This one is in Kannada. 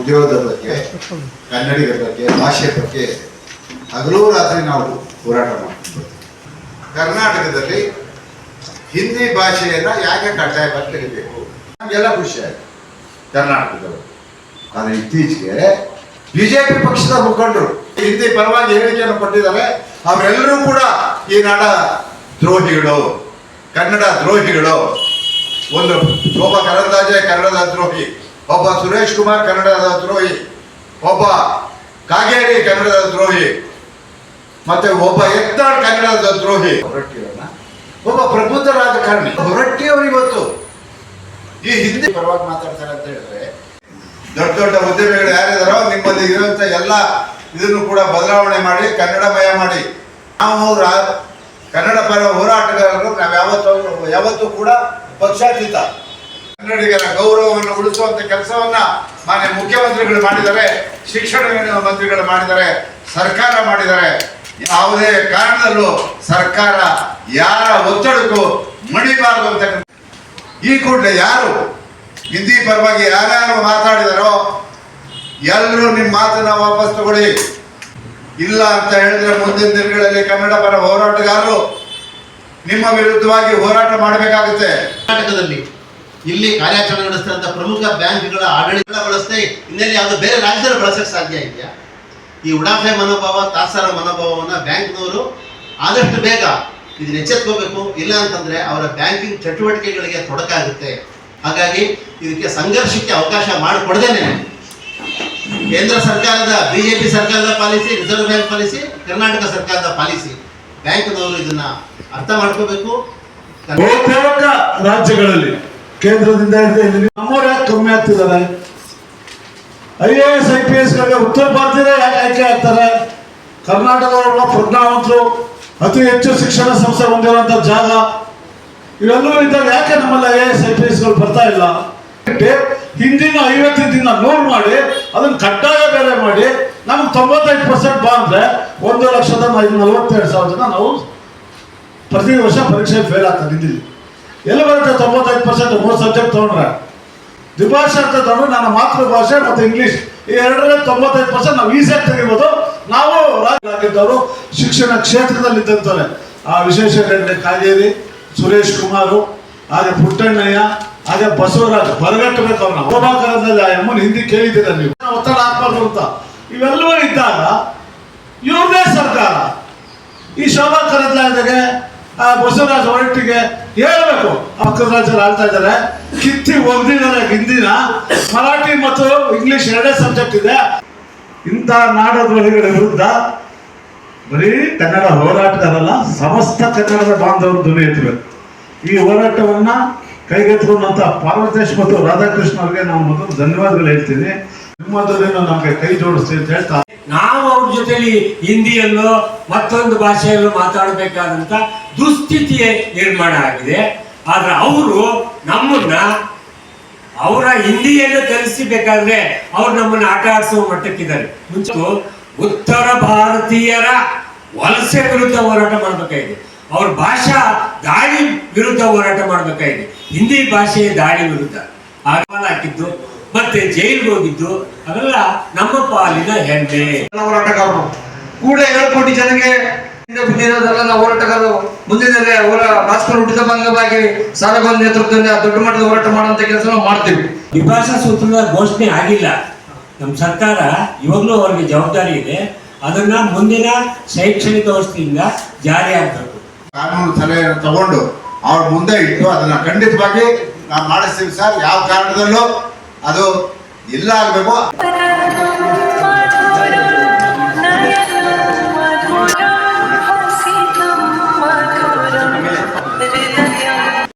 ಉದ್ಯೋಗದ ಬಗ್ಗೆ, ಕನ್ನಡಿಗರ ಬಗ್ಗೆ, ಭಾಷೆ ಬಗ್ಗೆ ಹಗಲು ರಾತ್ರಿ ನಾವು ಹೋರಾಟ ಮಾಡ್ತೀವಿ. ಕರ್ನಾಟಕದಲ್ಲಿ ಹಿಂದಿ ಭಾಷೆಯನ್ನ ಯಾಕೆ ಕಡ್ಡಾಯವಾಗಿ ತೆಗಿಬೇಕು ನಮಗೆಲ್ಲ ಖುಷಿ ಆಯ್ತು ಕರ್ನಾಟಕದವರು. ಆದರೆ ಇತ್ತೀಚೆಗೆ ಬಿಜೆಪಿ ಪಕ್ಷದ ಮುಖಂಡರು ಹಿಂದಿ ಪರವಾಗಿ ಹೇಳಿಕೆಯನ್ನು ಕೊಟ್ಟಿದ್ದಾರೆ. ಅವರೆಲ್ಲರೂ ಕೂಡ ಈ ನಾಡ ದ್ರೋಹಿಗಳು, ಕನ್ನಡ ದ್ರೋಹಿಗಳು. ಒಂದು ಒಬ್ಬ ಕರಂದಾಜೆ ಕನ್ನಡದ ದ್ರೋಹಿ, ಒಬ್ಬ ಸುರೇಶ್ ಕುಮಾರ್ ಕನ್ನಡದ ದ್ರೋಹಿ, ಒಬ್ಬ ಕಾಗೇರಿ ಕನ್ನಡದ ದ್ರೋಹಿ, ಮತ್ತೆ ಒಬ್ಬ ಯತ್ನಾಳ್ ಕನ್ನಡದ ದ್ರೋಹಿ. ಹೊರಟ್ಟಿಯವರನ್ನ ಒಬ್ಬ ಪ್ರಬುದ್ಧ ರಾಜಕಾರಣಿ ಹೊರಟ್ಟಿಯವರು ಇವತ್ತು ಈ ಹಿಂದಿ ಪರವಾಗಿ ಮಾತಾಡ್ತಾರೆ ಅಂತ ಹೇಳಿದ್ರೆ, ದೊಡ್ಡ ದೊಡ್ಡ ಉದ್ಯಮಿಗಳು ಯಾರಿದಾರೋ ನಿಮ್ಮಲ್ಲಿ ಇರುವಂತ ಎಲ್ಲ ಇದನ್ನು ಕೂಡ ಬದಲಾವಣೆ ಮಾಡಿ ಕನ್ನಡಮಯ ಮಾಡಿ, ನಾವು ಕನ್ನಡ ಪರ ಹೋರಾಟಗಾರರು ನಾವು ಯಾವತ್ತೂ ಕೂಡ ಪಕ್ಷಾತೀತ ಕನ್ನಡಿಗರ ಗೌರವವನ್ನು ಉಳಿಸುವಂತ ಕೆಲಸವನ್ನ ಮಾನ್ಯ ಮುಖ್ಯಮಂತ್ರಿಗಳು ಮಾಡಿದ್ದಾರೆ, ಶಿಕ್ಷಣ ಮಂತ್ರಿಗಳು ಮಾಡಿದ್ದಾರೆ, ಸರ್ಕಾರ ಮಾಡಿದ್ದಾರೆ. ಯಾವುದೇ ಕಾರಣದಲ್ಲೂ ಸರ್ಕಾರ ಯಾರ ಒತ್ತಡಕ್ಕೂ ಮಣಿಬಾರದು ಅಂತ. ಈ ಕೂಡಲೇ ಯಾರು ಹಿಂದಿ ಪರವಾಗಿ ಯಾರ್ಯಾರು ಮಾತಾಡಿದಾರೋ ಎಲ್ಲರೂ ನಿಮ್ಮ ಮಾತನ್ನ ವಾಪಸ್ ತಗೊಳ್ಳಿ. ಇಲ್ಲ ಅಂತ ಹೇಳಿದ್ರೆ ಮುಂದಿನ ದಿನಗಳಲ್ಲಿ ಕನ್ನಡ ಪರ ಹೋರಾಟಗಾರರು ನಿಮ್ಮ ವಿರುದ್ಧವಾಗಿ ಹೋರಾಟ ಮಾಡಬೇಕಾಗುತ್ತೆ. ಕರ್ನಾಟಕದಲ್ಲಿ ಇಲ್ಲಿ ಕಾರ್ಯಾಚರಣೆ ನಡೆಸಿದಂತ ಪ್ರಮುಖ ಬ್ಯಾಂಕ್ಗಳ ಆಡಳಿತ ಬಳಸದೆ ಇನ್ನೆಲ್ಲಿ ಯಾವುದು ಬೇರೆ ರಾಜ್ಯದಲ್ಲಿ ಬಳಸಕ್ಕೆ ಸಾಧ್ಯ ಇದೆಯಾ? ಈ ಉಡಾಫೆ ಮನೋಭಾವ, ತಾತ್ಸಾರ ಮನೋಭಾವವನ್ನು ಬ್ಯಾಂಕ್ನವರು ಆದಷ್ಟು ಬೇಗ ಇದನ್ನ ಎಚ್ಚೆತ್ಕೋಬೇಕು. ಇಲ್ಲ ಅಂತಂದ್ರೆ ಅವರ ಬ್ಯಾಂಕಿಂಗ್ ಚಟುವಟಿಕೆಗಳಿಗೆ ತೊಡಕಾಗುತ್ತೆ. ಹಾಗಾಗಿ ಇದಕ್ಕೆ ಸಂಘರ್ಷಕ್ಕೆ ಅವಕಾಶ ಮಾಡಿಕೊಡದೇನೆ ಕೇಂದ್ರ ಸರ್ಕಾರದ ಬಿಜೆಪಿ ಸರ್ಕಾರದ policy, reserve bank policy, Karnataka ಸರ್ಕಾರದ ಪಾಲಿಸಿ, ಬ್ಯಾಂಕ್ನವರು ಇದನ್ನ ಅರ್ಥ ಮಾಡ್ಕೋಬೇಕು. ಬಹುತೇಕ ರಾಜ್ಯಗಳಲ್ಲಿ ಕೇಂದ್ರದಿಂದ ನಮ್ಮವ್ರು ಯಾಕೆ ಕಮ್ಮಿ ಆಗ್ತಿದ್ದಾರೆ? IAS IPS ಗಳಿಗೆ ಉತ್ತರ ಭಾರತೀಯ ಯಾಕೆ ಆಯ್ಕೆ ಆಗ್ತಾರೆ? ಕರ್ನಾಟಕದವರ ಪ್ರಜ್ಞಾವಂತರು, ಅತಿ ಹೆಚ್ಚು ಶಿಕ್ಷಣ ಸಂಸ್ಥೆ ಹೊಂದಿರುವಂತ ಜಾಗ, ಇವೆಲ್ಲವೂ ಇದ್ದಾಗ ಯಾಕೆ ನಮ್ಮಲ್ಲಿ IAS IPS ಗಳು ಬರ್ತಾ ಇಲ್ಲ? ಹಿಂದಿನ 50 ದಿನ 100 ಮಾಡಿ ಅದನ್ನ ಕಡ್ಡಾಯ ಬೇರೆ ಮಾಡಿ ನಮ್ಗೆ 95% ಬಾ ಅಂದ್ರೆ 1,42,000 ಜನ ನಾವು ಪ್ರತಿ ವರ್ಷ ಪರೀಕ್ಷೆ ಫೇಲ್ ಆಗ್ತಾರೆ. ಹಿಂದಿಲಿ ಎಲ್ಲಿ ಬರುತ್ತೆ 95%? 3 ಸಬ್ಜೆಕ್ಟ್ ತಗೊಂಡ್ರೆ, ದ್ವಿಭಾಷೆ ಅಂತ ತಗೊಂಡ್ರೆ ನನ್ನ ಮಾತೃಭಾಷೆ ಮತ್ತು ಇಂಗ್ಲಿಷ್ ಈ ಎರಡರಲ್ಲಿ 95% ನಾವು ಈಸಿಯಾಗಿ ತೆಗಿಬೋದು. ನಾವು ರಾಜ್ಯದವರು ಶಿಕ್ಷಣ ಕ್ಷೇತ್ರದಲ್ಲಿ ಇದ್ದಂತಾರೆ ಆ ವಿಶೇಷ ಕಾಗೇರಿ, ಸುರೇಶ್ ಕುಮಾರು, ಹಾಗೆ ಪುಟ್ಟಣ್ಣಯ್ಯ, ಹಾಗೆ ಬಸವರಾಜ್ ಬರಗಟ್ಟಬೇಕು. ಅವ್ರನ್ನ ಹೋರಾಟದಲ್ಲಿ ಆ ಅಮ್ಮನ ಹಿಂದಿ ಕೇಳಿದ್ದೀರ ನೀವು, ಒತ್ತಡ ಹಾಕ್ಬಾರ್ದು ಅಂತ. ಇವೆಲ್ಲವೂ ಇದ್ದಾಗ ಇವ್ರದೇ ಸರ್ಕಾರ ಈ ಶೋಭಾ ಕರಂದ್ಲಾಜೆಗೆ, ಬಸವರಾಜ್ ಹೊರಟ್ಟಿಗೆ ಹೇಳ್ಬೇಕು. ಪಕ್ಕದ ರಾಜ್ಯರು ಆಳ್ತಾ ಇದ್ದಾರೆ, ಕಿತ್ತಿ ಒಗ್ದಿದ್ದಾರೆ ಹಿಂದಿನ. ಮರಾಠಿ ಮತ್ತು ಇಂಗ್ಲಿಷ್ ಎರಡೇ ಸಬ್ಜೆಕ್ಟ್ ಇದೆ. ಇಂಥ ನಾಡದ್ರೋಹಿಗಳ ವಿರುದ್ಧ ಬರೀ ಕನ್ನಡ ಹೋರಾಟಗಾರಲ್ಲ, ಸಮಸ್ತ ಕನ್ನಡದ ಬಾಂಧವರು ಧ್ವನಿ ಎತ್ತಬೇಕು. ಈ ಹೋರಾಟವನ್ನ ಕೈಗೆತ್ತಿಕೊಂಡಂತ ಪಾರ್ವತೇಶ್ ಮತ್ತು ರಾಧಾಕೃಷ್ಣ ಅವರಿಗೆ ನಾವು ಮೊದಲು ಧನ್ಯವಾದಗಳು ಹೇಳ್ತೀನಿ. ನಿಮ್ಮದರಿಂದ ನಮಗೆ ಕೈ ಜೋಡಿಸ್ತೀವಿ ಅಂತ ಹೇಳ್ತಾ, ನಾವು ಅವ್ರ ಜೊತೆಲಿ ಹಿಂದಿಯಲ್ಲೋ ಮತ್ತೊಂದು ಭಾಷೆಯಲ್ಲೂ ಮಾತಾಡಬೇಕಾದಂತ ದುಸ್ಥಿತಿ ನಿರ್ಮಾಣ ಆಗಿದೆ. ಆದ್ರೆ ಅವರು ನಮ್ಮನ್ನ ಅವರ ಹಿಂದಿಯನ್ನು ಕಲಿಸಬೇಕಾದ್ರೆ ಅವ್ರು ನಮ್ಮನ್ನ ಆಟ ಆಡಿಸುವ ಮಟ್ಟಕ್ಕಿದ್ದಾರೆ. ಮುಂಚೆ ಉತ್ತರ ಭಾರತೀಯರ ವಲಸೆ ವಿರುದ್ಧ ಹೋರಾಟ ಮಾಡಬೇಕಾಗಿದೆ, ಅವ್ರ ಭಾಷಾ ದಾಳಿ ವಿರುದ್ಧ ಹೋರಾಟ ಮಾಡಬೇಕಾಗಿದೆ, ಹಿಂದಿ ಭಾಷೆಯ ದಾಳಿ ವಿರುದ್ಧ ಹಾಕಿದ್ದು ಮತ್ತೆ ಜೈಲ್ಗೆ ಹೋಗಿದ್ದು ಅವೆಲ್ಲ ನಮ್ಮ ಪಾಲಿನ ಹೆಮ್ಮೆ. ಹೋರಾಟಗಾರರು ಕೂಡ 7 ಕೋಟಿ ಜನಕ್ಕೆ ಹೋರಾಟಗಾರರು ಮುಂದಿನಲ್ಲೇ ಅವರ ರಾಷ್ಟ್ರ ಹುಟ್ಟಿದ ಅಂಗವಾಗಿ ಸಾಲಗೊಂದು ನೇತೃತ್ವದಿಂದ ದೊಡ್ಡ ಮಟ್ಟದ ಹೋರಾಟ ಮಾಡುವಂತ ಕೆಲಸ ನಾವು ಮಾಡ್ತೀವಿ. ದ್ವಿಭಾಷಾ ಸೂತ್ರದ ಘೋಷಣೆ ಆಗಿಲ್ಲ. ನಮ್ಮ ಸರ್ಕಾರ ಇವಾಗಲೂ ಅವರಿಗೆ ಜವಾಬ್ದಾರಿ ಇದೆ. ಅದನ್ನ ಮುಂದಿನ ಶೈಕ್ಷಣಿಕ ವರ್ಷದಿಂದ ಜಾರಿ ಆಗಬೇಕು. ಕಾನೂನು ಸಲಹೆಯನ್ನು ತಗೊಂಡು ಅವ್ರ ಮುಂದೆ ಇಟ್ಟು ಅದನ್ನ ಖಂಡಿತವಾಗಿ ನಾವು ಮಾಡಿಸ್ತೀವಿ ಸರ್. ಯಾವ ಕಾರಣದಲ್ಲೂ ಅದು ಇಲ್ಲ ಆಗಬೇಕು.